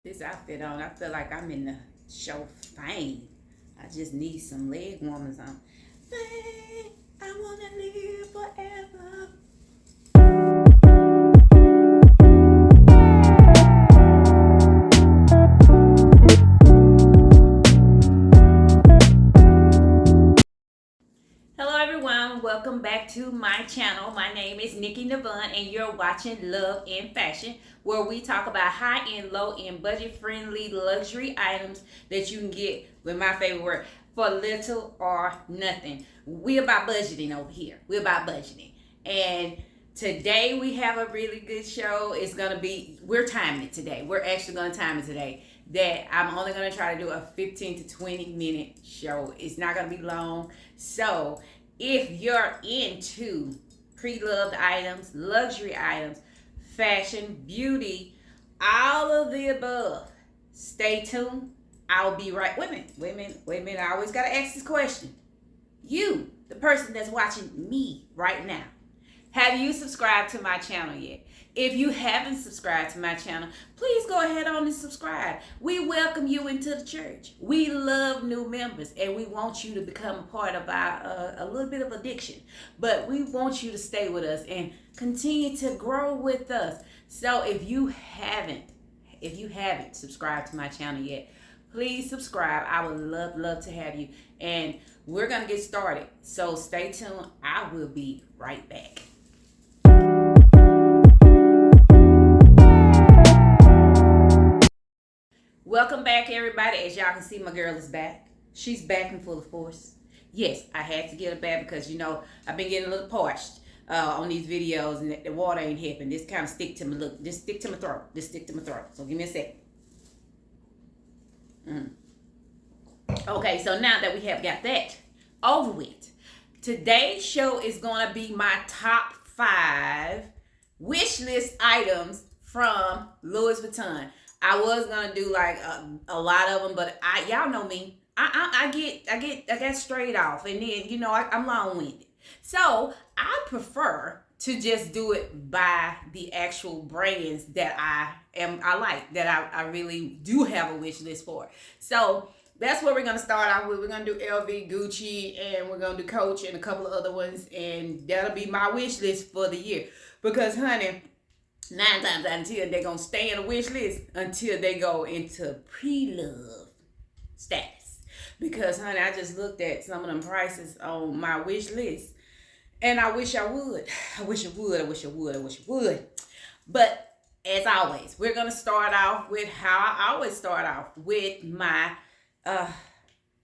This outfit on, I feel like I'm in the show Fame. I just need some leg warmers on. Fame, I wanna live forever. Hello everyone, welcome back to my channel. My name is Nikki Navon and you're watching Love in Fashion, where we talk about high-end, low-end, budget-friendly luxury items that you can get, with my favorite word, for little or nothing. We're about budgeting over here. We're about budgeting. And today we have a really good show. It's going to be, we're timing it today. We're actually going to time it today. That I'm only going to try to do a 15 to 20 minute show. It's not going to be long. So if you're into pre-loved items, luxury items, fashion, beauty, all of the above, stay tuned. I'll be right. Wait a minute. I always got to ask this question. You, the person that's watching me right now, have you subscribed to my channel yet? If you haven't subscribed to my channel, please go ahead on and subscribe. We welcome you into the church. We love new members and we want you to become a part of our a little bit of addiction. But we want you to stay with us and continue to grow with us. So if you haven't subscribed to my channel yet, please subscribe. I would love to have you. And we're going to get started. So stay tuned. I will be right back. Welcome back, everybody. As y'all can see, my girl is back. She's back in full force. Yes, I had to get her back because, you know, I've been getting a little parched on these videos and the water ain't helping. This kind of stick to my look. Just stick to my throat. So give me a sec. Okay, so now that we have got that over with, today's show is going to be my top 5 wish list items from Louis Vuitton. I was gonna do like a lot of them, but y'all know me. I get straight off, and then you know I'm long-winded. So I prefer to just do it by the actual brands that I like, that I really do have a wish list for. So that's what we're gonna start off with. We're gonna do LV, Gucci, and we're gonna do Coach and a couple of other ones, and that'll be my wish list for the year. Because honey, 9 times out of 10, they're going to stay in a wish list until they go into pre-love status. Because, honey, I just looked at some of them prices on my wish list. And I wish I would. I wish I would. But, as always, we're going to start off with how I always start off, with my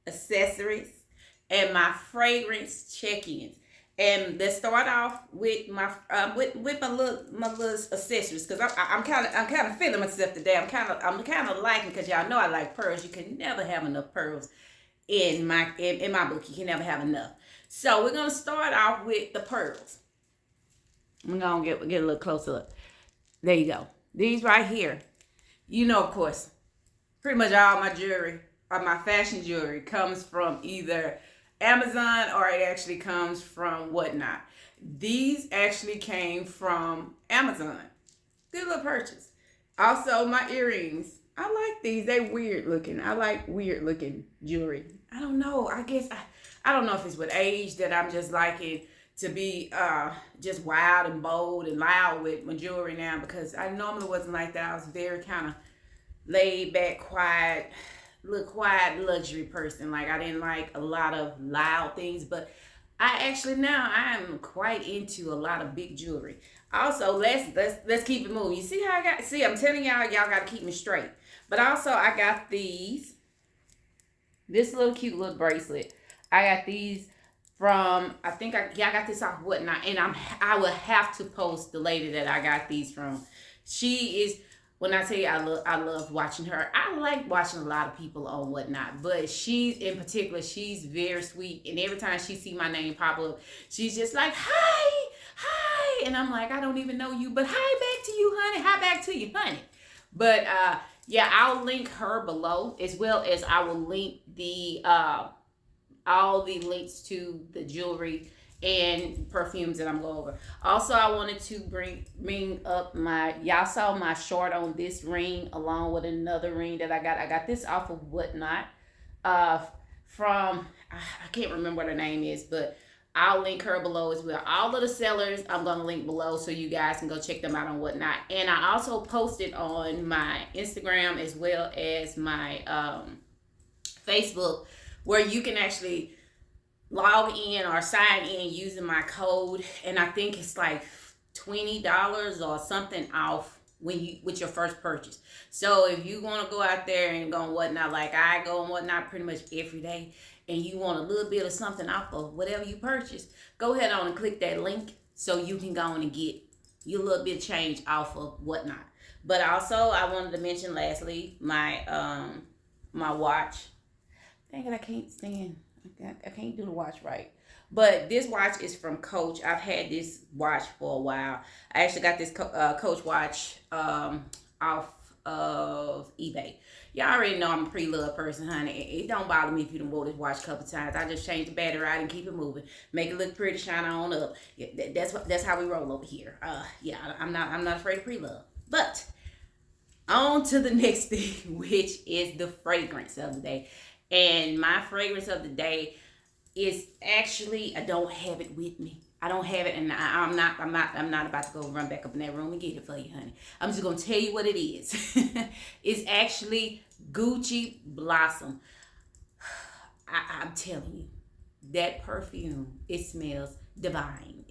accessories and my fragrance check-ins. And let's start off with my with my little accessories, because I'm kind of feeling myself today. I'm kind of liking, because y'all know I like pearls. You can never have enough pearls in my book. You can never have enough. So we're gonna start off with the pearls. I'm gonna get a little closer up. There you go. These right here. You know, of course, pretty much all my jewelry, or my fashion jewelry, comes from either Amazon or it actually comes from Whatnot. These actually came from Amazon. Good little purchase. Also, my earrings. I like these. They weird looking. I like weird looking jewelry. I don't know. I guess I don't know if it's with age that I'm just liking to be just wild and bold and loud with my jewelry now, because I normally wasn't like that. I was very kind of laid back, quiet luxury person. Like, I didn't like a lot of loud things, but now I'm quite into a lot of big jewelry. Also, let's keep it moving. You see how I'm telling y'all got to keep me straight. But also, I got this little cute little bracelet. I got these from, I got this off Whatnot, and I will have to post the lady that I got these from. She is, when I tell you I love watching her, I like watching a lot of people on Whatnot, but she's in particular, she's very sweet. And every time she see my name pop up, she's just like, hi. And I'm like, I don't even know you, but hi back to you, honey. Hi back to you, honey. But yeah, I'll link her below, as well as I will link the all the links to the jewelry and perfumes that I'm going over. Also, I wanted to bring up y'all saw my short on this ring along with another ring that I got. I got this off of Whatnot, from, I can't remember what her name is, but I'll link her below as well. All of the sellers I'm going to link below so you guys can go check them out on Whatnot. And I also posted on my Instagram as well as my Facebook, where you can actually log in or sign in using my code, and I think it's like $20 or something off with your first purchase. So if you want to go out there and go on Whatnot, like I go on Whatnot pretty much every day, and you want a little bit of something off of whatever you purchase, go ahead on and click that link so you can go on and get your little bit of change off of Whatnot. But also, I wanted to mention lastly my my watch. Dang it, I can't stand. I can't do the watch right. But this watch is from Coach. I've had this watch for a while. I actually got this Coach watch off of eBay. Y'all already know I'm a pre-love person, honey. It don't bother me if you done wore this watch a couple times. I just change the battery out and keep it moving. Make it look pretty, shine on up. That's how we roll over here. Yeah, I'm not afraid of pre-love. But on to the next thing, which is the fragrance of the day. And my fragrance of the day is actually, I don't have it with me. I don't have it, and I'm not about to go run back up in that room and get it for you, honey. I'm just gonna tell you what it is. It's actually Gucci Blossom. I'm telling you, that perfume, it smells divine.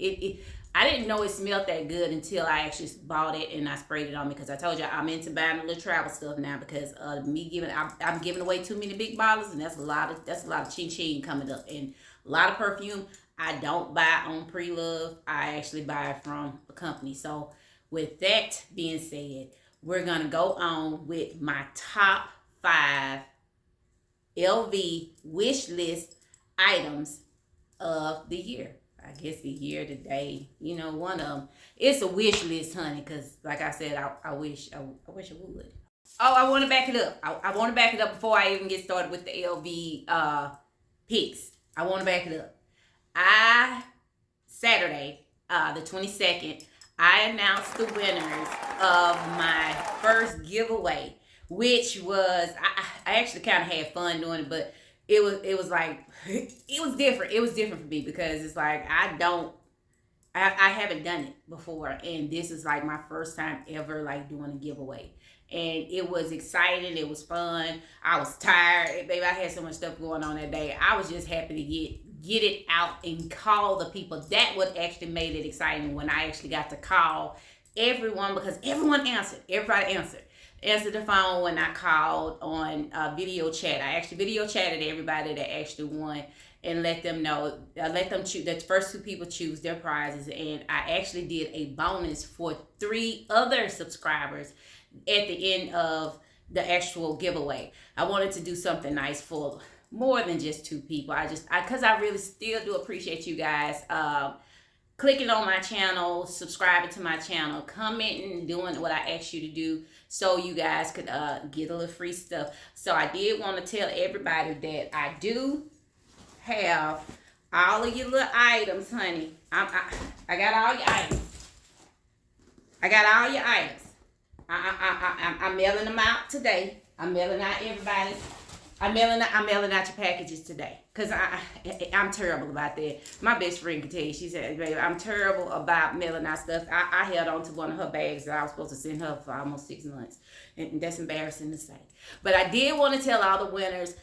I didn't know it smelled that good until I actually bought it and I sprayed it on me, because I told you I'm into buying a little travel stuff now because I'm giving away too many big bottles, and that's a lot of chin coming up. And a lot of perfume I don't buy on pre-love. I actually buy it from a company. So with that being said, we're gonna go on with my top 5 LV wish list items of the year. I guess the year, the day, one of them. It's a wish list, honey, because like I said, I wish I would. Oh, I want to back it up. I want to back it up before I even get started with the LV picks. I want to back it up. Saturday, the 22nd, I announced the winners of my first giveaway, which was, I actually kind of had fun doing it, but it was like, it was different. It was different for me because it's like, I haven't done it before. And this is like my first time ever like doing a giveaway. And it was exciting. It was fun. I was tired. Baby, I had so much stuff going on that day. I was just happy to get it out and call the people. That what actually made it exciting, when I actually got to call everyone, because everyone answered. Everybody answered the phone when I called on video chat. I actually video chatted everybody that actually won and let them know, let them choose. The first 2 people choose their prizes, and I actually did a bonus for 3 other subscribers at the end of the actual giveaway. I wanted to do something nice for more than just 2 people. Because I really still do appreciate you guys clicking on my channel, subscribing to my channel, commenting, doing what I asked you to do, so you guys could get a little free stuff. So I did want to tell everybody that I do have all of your little items, honey. I got all your items. I got all your items. I'm mailing them out today. I'm mailing out everybody. I'm mailing out your packages today. Because I'm terrible about that. My best friend can tell you. She said, baby, I'm terrible about mailing out stuff. I held on to one of her bags that I was supposed to send her for almost 6 months. And that's embarrassing to say. But I did want to tell all the winners,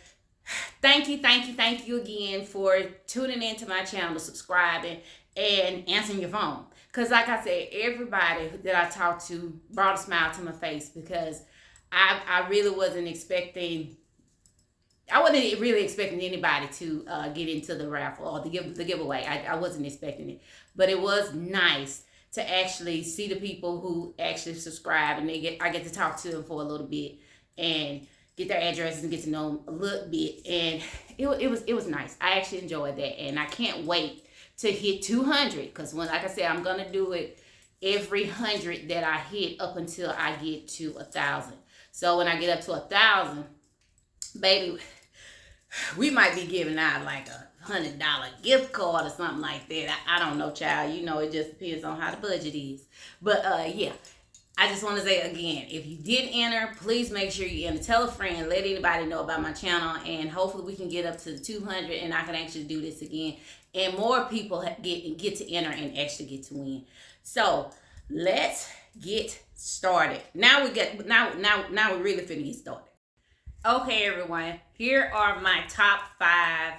thank you again for tuning into my channel, subscribing, and answering your phone. Because like I said, everybody that I talked to brought a smile to my face, because I really wasn't expecting... I wasn't really expecting anybody to get into the raffle or the giveaway. I wasn't expecting it. But it was nice to actually see the people who actually subscribe, and I get to talk to them for a little bit and get their addresses and get to know them a little bit. And it was nice. I actually enjoyed that, and I can't wait to hit 200, because like I said, I'm going to do it every 100 that I hit up until I get to 1,000. So when I get up to 1,000, baby, we might be giving out like $100 gift card or something like that. I don't know, child. You know, it just depends on how the budget is. But yeah, I just want to say again, if you did enter, please make sure you enter. Tell a friend, let anybody know about my channel, and hopefully we can get up to 200 and I can actually do this again. And more people get to enter and actually get to win. So let's get started. Now we're really finna get started. Okay, everyone, here are my top 5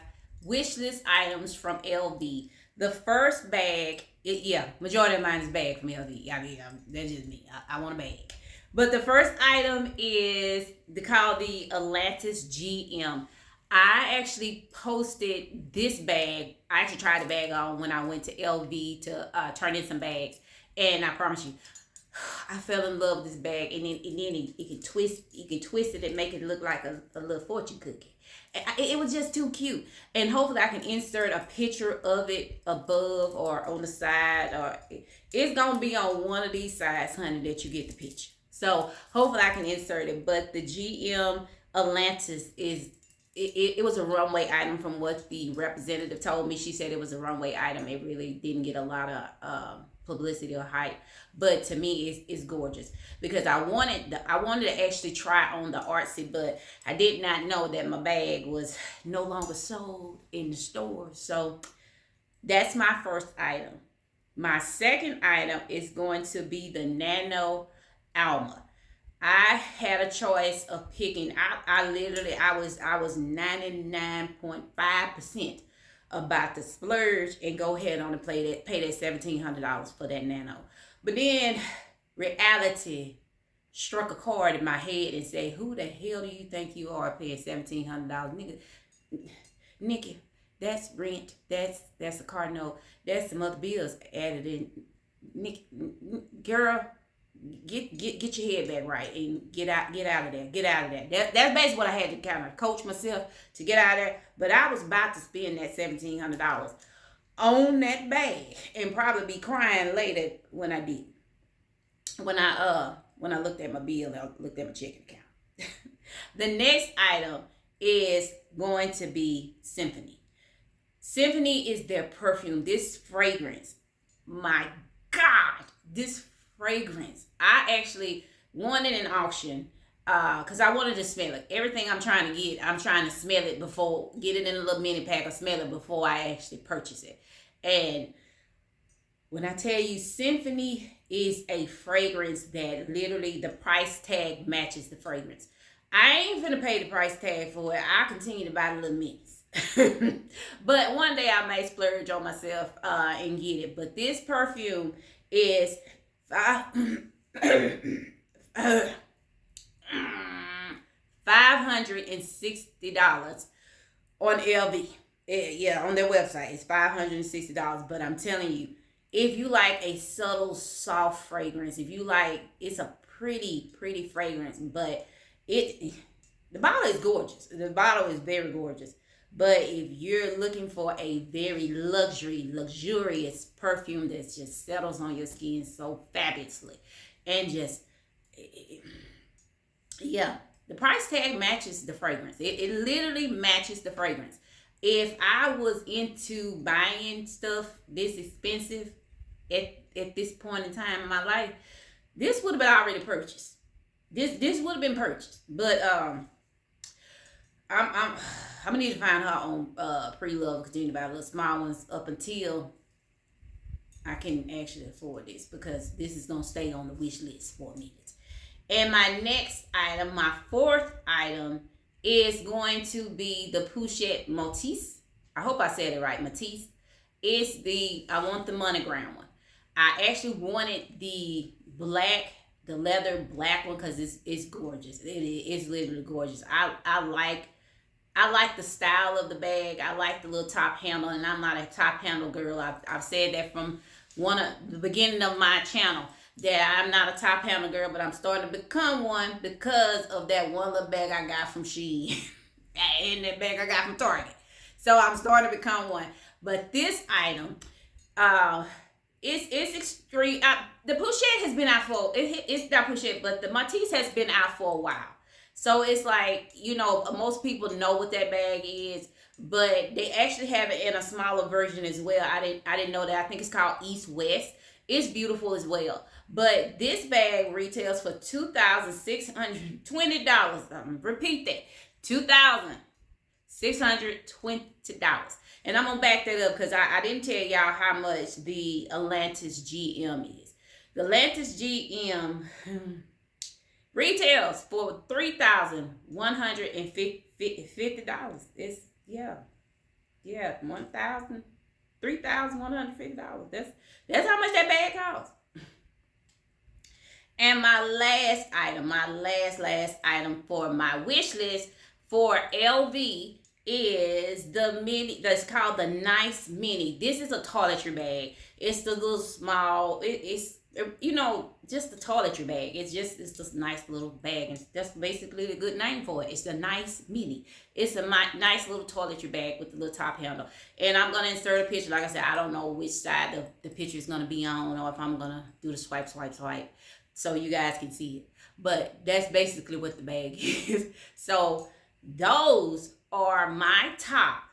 wish list items from LV. The first bag, majority of mine is bag from LV. I mean, that's just me. I want a bag. But the first item is called the Atlantis GM. I actually posted this bag. I actually tried the bag on when I went to LV to turn in some bags. And I promise you, I fell in love with this bag. And then it can twist it and make it look like a little fortune cookie. It was just too cute. And hopefully I can insert a picture of it above or on the side. Or it's going to be on one of these sides, honey, that you get the picture. So hopefully I can insert it. But the GM Atlantis is... It was a runway item from what the representative told me. She said it was a runway item. It really didn't get a lot of publicity or hype, but to me it's gorgeous because I wanted to actually try on the artsy, but I did not know that my bag was no longer sold in the store. So that's my first item. My second item is going to be the Nano Alma. I had a choice of picking. I was 99.5% about to splurge and go ahead on and pay that $1,700 for that Nano. But then reality struck a chord in my head and said, "Who the hell do you think you are paying $1,700, nigga? Nikki, that's rent. That's a car note. That's some other bills added in. Nikki, girl." Get your head back right and get out of there. That's basically what I had to kind of coach myself to get out of there. But I was about to spend that $1,700 on that bag and probably be crying later when I did. When I looked at my bill and I looked at my checking account. The next item is going to be Symphony. Symphony is their perfume. This fragrance, my God, this fragrance. I actually wanted an auction because I wanted to smell it. Everything I'm trying to get, I'm trying to smell it before, get it in a little mini pack or smell it before I actually purchase it. And when I tell you Symphony is a fragrance that literally the price tag matches the fragrance. I ain't finna pay the price tag for it. I continue to buy the little minis. But one day I may splurge on myself and get it. But this perfume is $560 on LV. Yeah, on their website. It's $560. But I'm telling you, if you like a subtle, soft fragrance, if you like, it's a pretty fragrance, but the bottle is gorgeous. The bottle is very gorgeous. But if you're looking for a very luxurious perfume that just settles on your skin so fabulously and just, yeah, the price tag matches the fragrance. It literally matches the fragrance. If I was into buying stuff this expensive at this point in time in my life, this would have been already purchased. This would have been purchased. But I'm gonna need to find her on pre-love, continue to buy little small ones up until I can actually afford this, because this is gonna stay on the wish list for a minute. And my next item, my fourth item, is going to be the Pouchette Matisse. I hope I said it right, Matisse. It's I want the monogram one. I actually wanted the leather black one because it's gorgeous. It's literally gorgeous. I like the style of the bag. I like the little top handle, and I'm not a top handle girl. I've said that from the beginning of my channel, that I'm not a top handle girl, but I'm starting to become one because of that one little bag I got from shii and that bag I got from Target. So I'm starting to become one. But this item, it's extreme. The Pouchette has been out for, it's not Pouchette, but the Matisse has been out for a while. So it's like, you know, most people know what that bag is, but they actually have it in a smaller version as well. I didn't know that. I think it's called East West. It's beautiful as well. But this bag retails for $2,620. Repeat that. $2,620. And I'm gonna back that up because I didn't tell y'all how much the Atlantis GM is. The Atlantis GM retails for $3,150. It's $3,150. That's how much that bag costs. And my last item, my last item for my wish list for LV is the mini. That's called the Nice Mini. This is a toiletry bag. It's the little small. It's you know, just the toiletry bag. It's this nice little bag, and that's basically the good name for it. It's the Nice Mini. It's a nice little toiletry bag with the little top handle. And I'm gonna insert a picture. Like I said, I don't know which side the picture is gonna be on, or if I'm gonna do the swipe, so you guys can see it. But that's basically what the bag is. So those are my top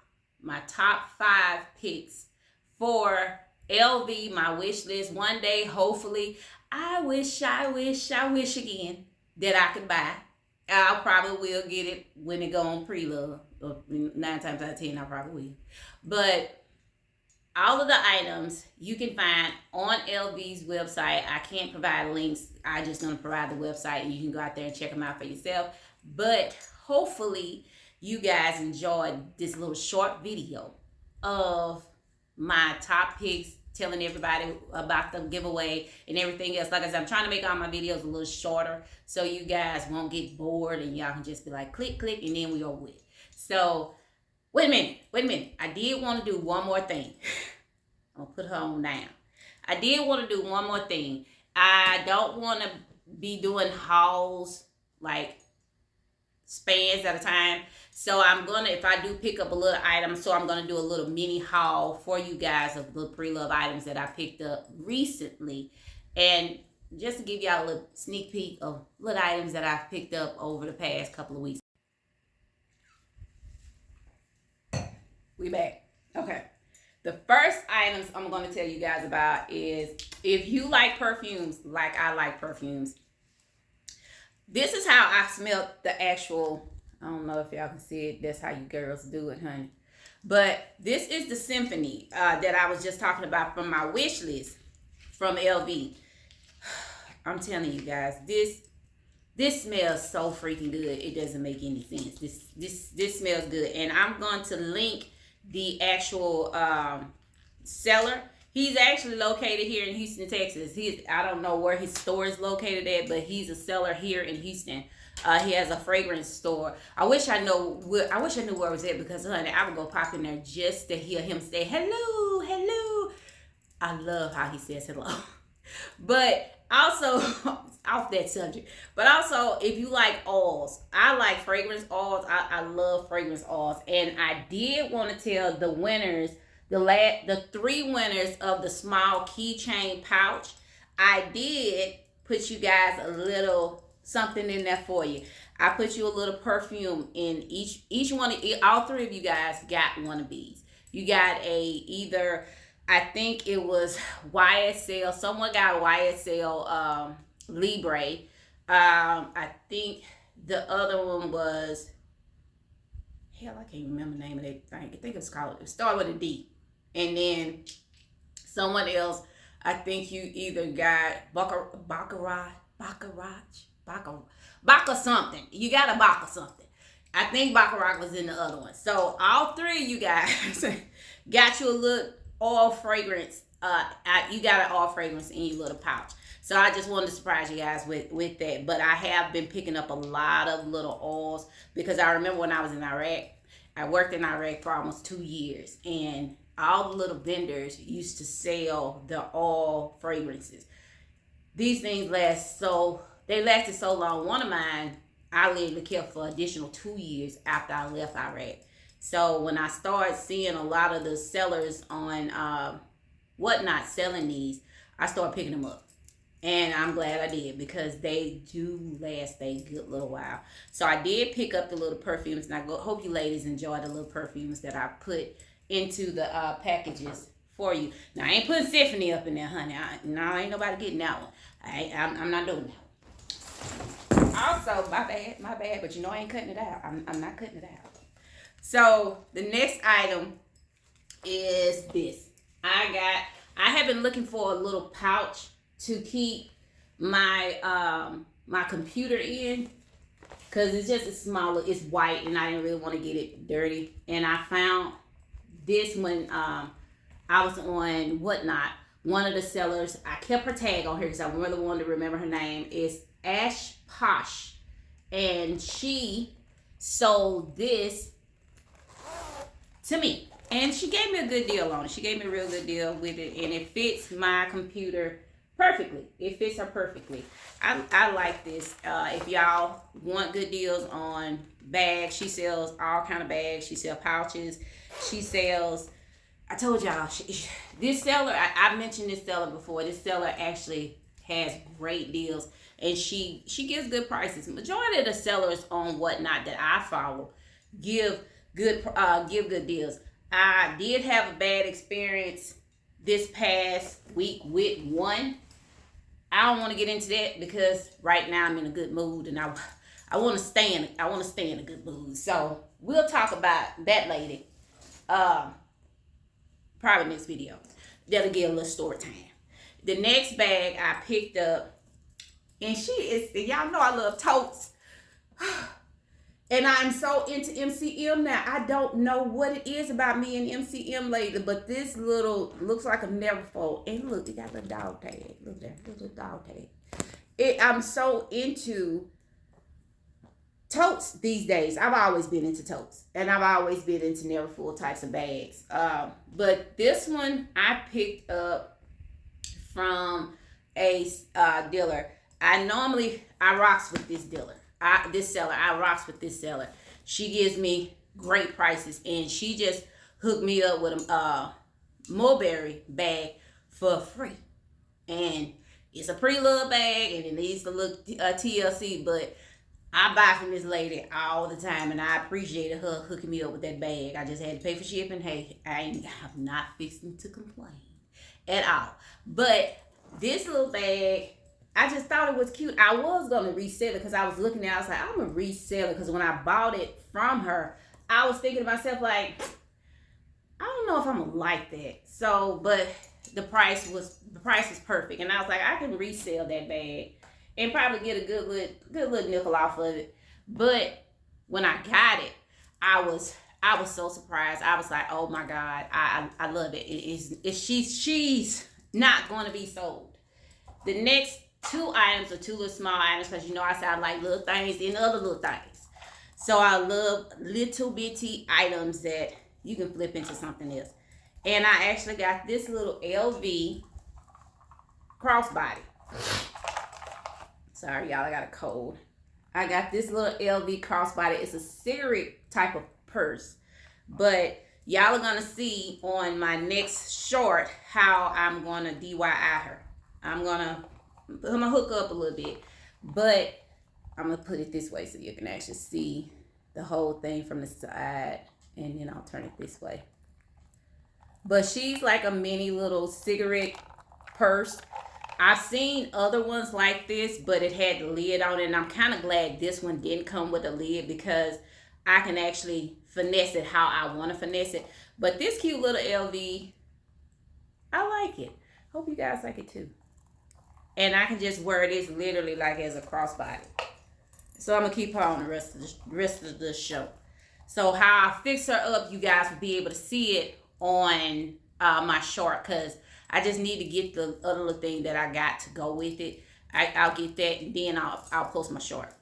5 picks for LV, my wish list. One day, hopefully, I wish again that I could buy. I probably will get it when it go on pre-love. 9 times out of 10, I probably will. But all of the items you can find on LV's website. I can't provide links. I'm just going to provide the website, and you can go out there and check them out for yourself. But hopefully you guys enjoyed this little short video of my top picks, telling everybody about the giveaway and everything else. Like I said, I'm trying to make all my videos a little shorter so you guys won't get bored and y'all can just be like, click, and then we over with. So, wait a minute. I did want to do one more thing. I'm going to put her on down. I did want to do one more thing. I don't want to be doing hauls like spans at a time. So I'm gonna, if I do pick up a little item, so I'm gonna do a little mini haul for you guys of the pre-love items that I picked up recently, and just to give y'all a little sneak peek of little items that I've picked up over the past couple of weeks. We back. Okay. The first items I'm gonna tell you guys about is, if you like perfumes like I like perfumes, this is how I smelled the actual. I don't know if y'all can see it. That's how you girls do it, honey. But this is the Symphony that I was just talking about from my wish list from LV. I'm telling you guys, this smells so freaking good. It doesn't make any sense. This smells good, and I'm going to link the actual seller. He's actually located here in Houston, Texas. I don't know where his store is located at, but he's a seller here in Houston. He has a fragrance store. I wish I knew where it was at, because honey, I would go pop in there just to hear him say hello. I love how he says hello. But also, off that subject, but also, if you like oils, I like fragrance oils. I love fragrance oils, and I did want to tell the winners, the 3 winners of the small keychain pouch. I did put you guys a little something in there for you. I put you a little perfume in each one. All 3 of you guys got one of these. You got either, I think it was YSL. Someone got YSL Libre. I think the other one was, hell, I can't remember the name of that thing. I think it started with a D. And then someone else, I think you either got Bacca something. You got a Bacca something. I think Baccarat was in the other one. So all 3 of you guys got you a little oil fragrance. You got an oil fragrance in your little pouch. So I just wanted to surprise you guys with that. But I have been picking up a lot of little oils, because I remember when I was in Iraq, I worked in Iraq for almost 2 years, and all the little vendors used to sell the oil fragrances. These things lasted so long. One of mine, I literally kept for additional 2 years after I left Iraq. So when I started seeing a lot of the sellers on whatnot selling these, I started picking them up. And I'm glad I did, because they do last a good little while. So I did pick up the little perfumes, and I hope you ladies enjoy the little perfumes that I put into the packages for you. Now I ain't putting Stephanie up in there, honey. No, ain't nobody getting that one. I'm not doing that. Also, my bad, but you know I ain't cutting it out. I'm not cutting it out. So the next item is this. I have been looking for a little pouch to keep my my computer in, because it's just a smaller, it's white, and I didn't really want to get it dirty. And I found this when I was on Whatnot. One of the sellers, I kept her tag on here because I really wanted to remember her name, is Ash Posh, and she sold this to me, and she gave me a good deal on it. She gave me a real good deal with it, and it fits my computer perfectly. It fits her perfectly. I like this. If y'all want good deals on bags, she sells all kind of bags. She sells pouches. She sells, I told y'all, this seller, I mentioned this seller before. This seller actually has great deals, and she gives good prices. Majority of the sellers on Whatnot that I follow give good deals. I did have a bad experience this past week with one. I don't want to get into that because right now I'm in a good mood, and I want to stay in a good mood. So we'll talk about that later. Probably next video. That'll get a little story time. The next bag I picked up, and y'all know I love totes. And I'm so into MCM now. I don't know what it is about me and MCM lately, but this little looks like a neverfold. And look, it got a little dog tag. Look there, little dog tag. I'm so into totes these days. I've always been into totes, and I've always been into neverfull types of bags. But this one I picked up from a dealer. I rocks with this dealer. I rocks with this seller. She gives me great prices, and she just hooked me up with a mulberry bag for free. And it's a pretty little bag, and it needs to look TLC, but I buy from this lady all the time, and I appreciated her hooking me up with that bag. I just had to pay for shipping. Hey, I'm not fixing to complain at all. But this little bag, I just thought it was cute. I was going to resell it because I was looking at it. I was like, I'm going to resell it, because when I bought it from her, I was thinking to myself, like, I don't know if I'm going to like that. So, but the price was perfect. And I was like, I can resell that bag and probably get a good little nickel off of it. But when I got it, I was so surprised. I was like, oh my God, I love it. She's not going to be sold. The next two items are two little small items, because you know I said I like little things and other little things. So I love little bitty items that you can flip into something else. And I actually got this little LV crossbody. Sorry, y'all, I got a cold. I got this little LV crossbody. It's a cigarette type of purse. But y'all are going to see on my next short how I'm going to DIY her. I'm going to hook up a little bit. But I'm going to put it this way so you can actually see the whole thing from the side. And then I'll turn it this way. But she's like a mini little cigarette purse. I've seen other ones like this, but it had the lid on it. And I'm kind of glad this one didn't come with a lid, because I can actually finesse it how I want to finesse it. But this cute little LV, I like it. Hope you guys like it too. And I can just wear this literally like as a crossbody. So I'm going to keep her on the rest of the show. So how I fix her up, you guys will be able to see it on my short, because I just need to get the other little thing that I got to go with it. I'll get that, and then I'll post my short.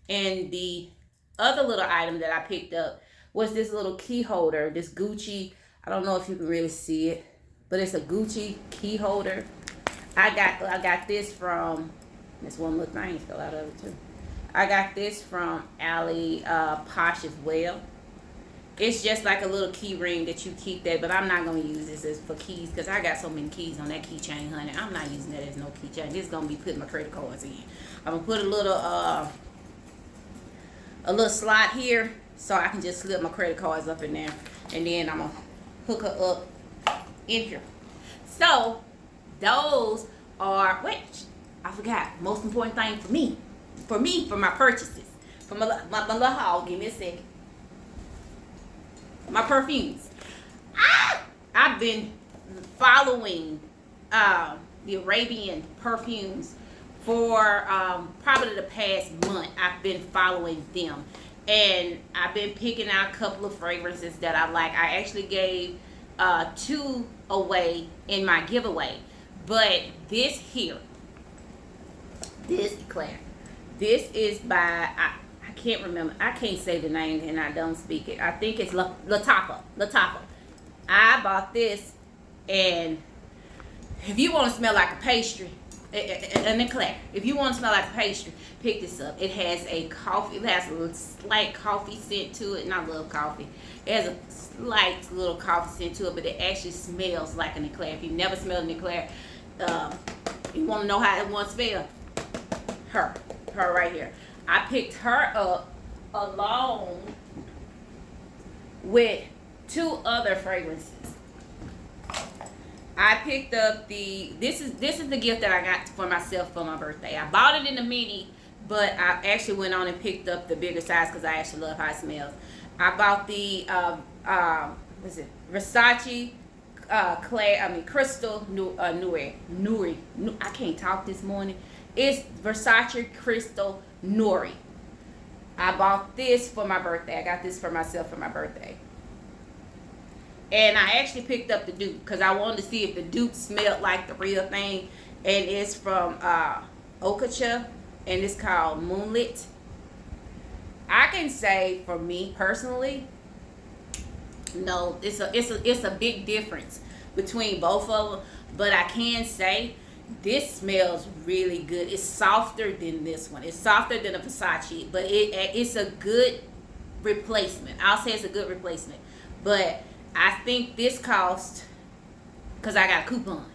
And the other little item that I picked up was this little key holder, this Gucci. I don't know if you can really see it, but it's a Gucci key holder. I got this from, this one little thing fell out of it too. I got this from Ali Posh as well. It's just like a little key ring that you keep that, but I'm not going to use this as for keys because I got so many keys on that keychain, honey. I'm not using that as no keychain. This is going to be putting my credit cards in. I'm going to put a little slot here so I can just slip my credit cards up in there. And then I'm going to hook her up in here. So, those are, wait, I forgot. Most important thing for my purchases. For my little haul. Give me a second. My perfumes. I've been following the Arabian perfumes for probably the past month. I've been following them. And I've been picking out a couple of fragrances that I like. I actually gave 2 away in my giveaway. But this here, this eclair, this is by, I can't remember. I can't say the name and I don't speak it. I think it's Latafa. I bought this, and if you want to smell like a pastry, an eclair, if you want to smell like a pastry, pick this up. It has a slight coffee scent to it, and I love coffee. It has a slight little coffee scent to it, but it actually smells like an eclair. If you've never smelled an eclair, you want to know how it wants to smell? Her right here. I picked her up along with 2 other fragrances. I picked up this is the gift that I got for myself for my birthday. I bought it in the mini, but I actually went on and picked up the bigger size because I actually love how it smells. I bought the Versace Crystal Noir. I can't talk this morning. It's Versace Crystal Noir. I bought this for my birthday. I got this for myself for my birthday. And I actually picked up the dupe because I wanted to see if the dupe smelled like the real thing. And it's from Okacha, and it's called Moonlit. I can say for me personally, no, it's a big difference between both of them. But I can say this smells really good. It's softer than this one. It's softer than a Versace, but it's a good replacement. I'll say it's a good replacement. But I think this cost, because I got a coupon.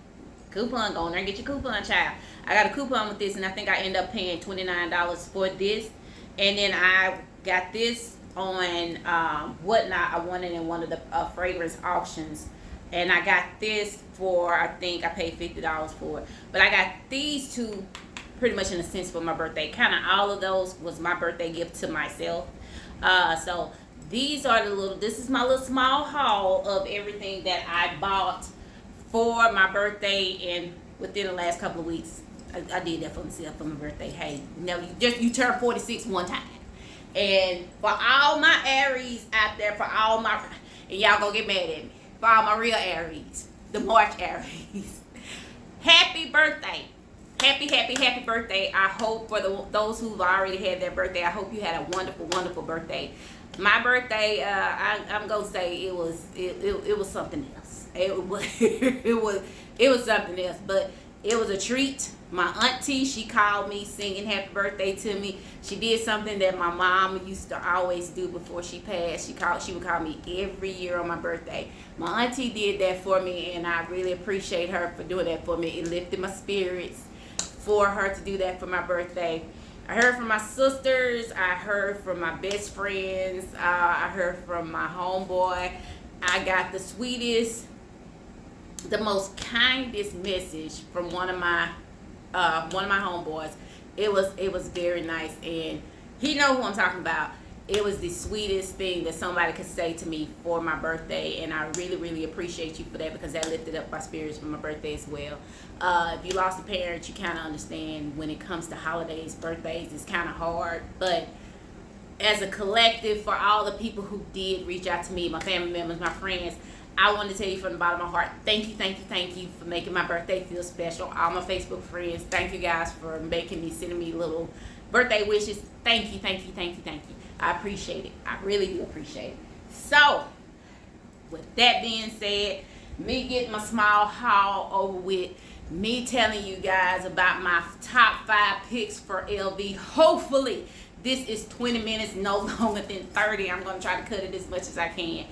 Coupon, go in there and get your coupon, child. I got a coupon with this, and I think I end up paying $29 for this. And then I got this on Whatnot. I won it in one of the fragrance auctions. And I got this for, I think I paid $50 for it. But I got these 2 pretty much in a sense for my birthday. Kind of all of those was my birthday gift to myself. So these are this is my little small haul of everything that I bought for my birthday and within the last couple of weeks. I did that for myself for my birthday. Hey, you turn 46 one time. And for all my Aries out there, and y'all gonna get mad at me. For all my real Aries, the March Aries, happy birthday. Happy birthday. I hope for those who've already had their birthday, I hope you had a wonderful, wonderful birthday. My birthday, I'm gonna say it was something else. It was something else, but it was a treat. My auntie, she called me singing happy birthday to me. She did something that my mom used to always do before she passed. She would call me every year on my birthday. My auntie did that for me, and I really appreciate her for doing that for me. It lifted my spirits for her to do that for my birthday. I heard from my sisters. I heard from my best friends. I heard from my homeboy. I got the sweetest, the most kindest message from one of my homeboys. It was very nice, and he know who I'm talking about. It was the sweetest thing that somebody could say to me for my birthday, and I really, really appreciate you for that because that lifted up my spirits for my birthday as well. If you lost a parent, you kind of understand when it comes to holidays, birthdays, it's kind of hard. But as a collective, for all the people who did reach out to me, my family members, my friends, I want to tell you from the bottom of my heart, thank you for making my birthday feel special. All my Facebook friends, thank you guys for sending me little birthday wishes. Thank you. I appreciate it. I really do appreciate it. So, with that being said, me getting my small haul over with, me telling you guys about my top 5 picks for LV. Hopefully, This is 20 minutes, no longer than 30. I'm going to try to cut it as much as I can.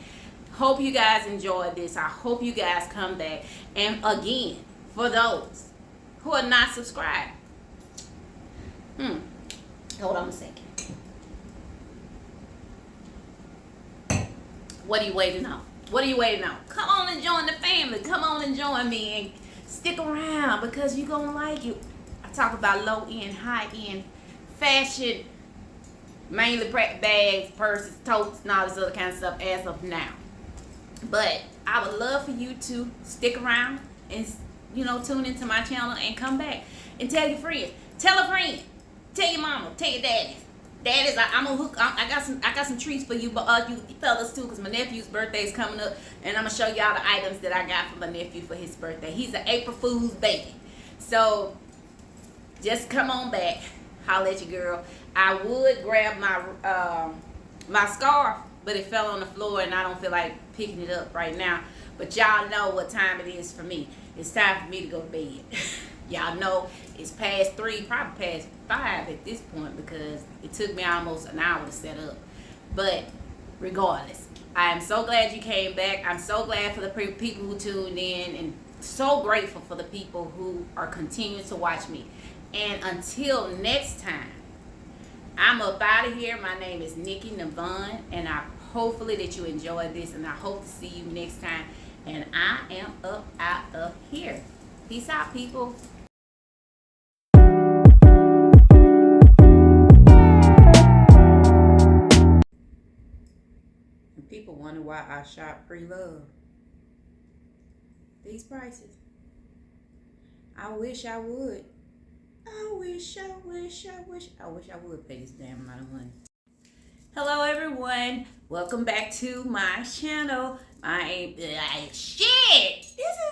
Hope you guys enjoyed this. I hope you guys come back. And again, for those who are not subscribed, hold on a second. What are you waiting on? What are you waiting on? Come on and join the family. Come on and join me and stick around because you're going to like it. I talk about low-end, high-end fashion, mainly bags, purses, totes, and all this other kind of stuff as of now. But I would love for you to stick around and, you know, tune into my channel and come back and tell your friends. Tell a friend. Tell your mama. Tell your daddy. Daddies, I'm gonna hook. I got some treats for you, but you fellas too, cause my nephew's birthday is coming up, and I'm gonna show y'all the items that I got for my nephew for his birthday. He's an April Fool's baby, so just come on back. Holla at your girl. I would grab my my scarf, but it fell on the floor, and I don't feel like picking it up right now. But y'all know what time it is for me. It's time for me to go to bed. Y'all know it's past 3, probably past 5 at this point because it took me almost an hour to set up. But regardless, I am so glad you came back. I'm so glad for the people who tuned in and so grateful for the people who are continuing to watch me. And until next time, I'm up out of here. My name is Nikki Navon, and I hopefully that you enjoyed this, and I hope to see you next time. And I am up out of here. Peace out, people. People wonder why I shop pre-love. These prices. I wish I would. I wish I would pay this damn amount of money. Hello everyone. Welcome back to my channel. Shit! This is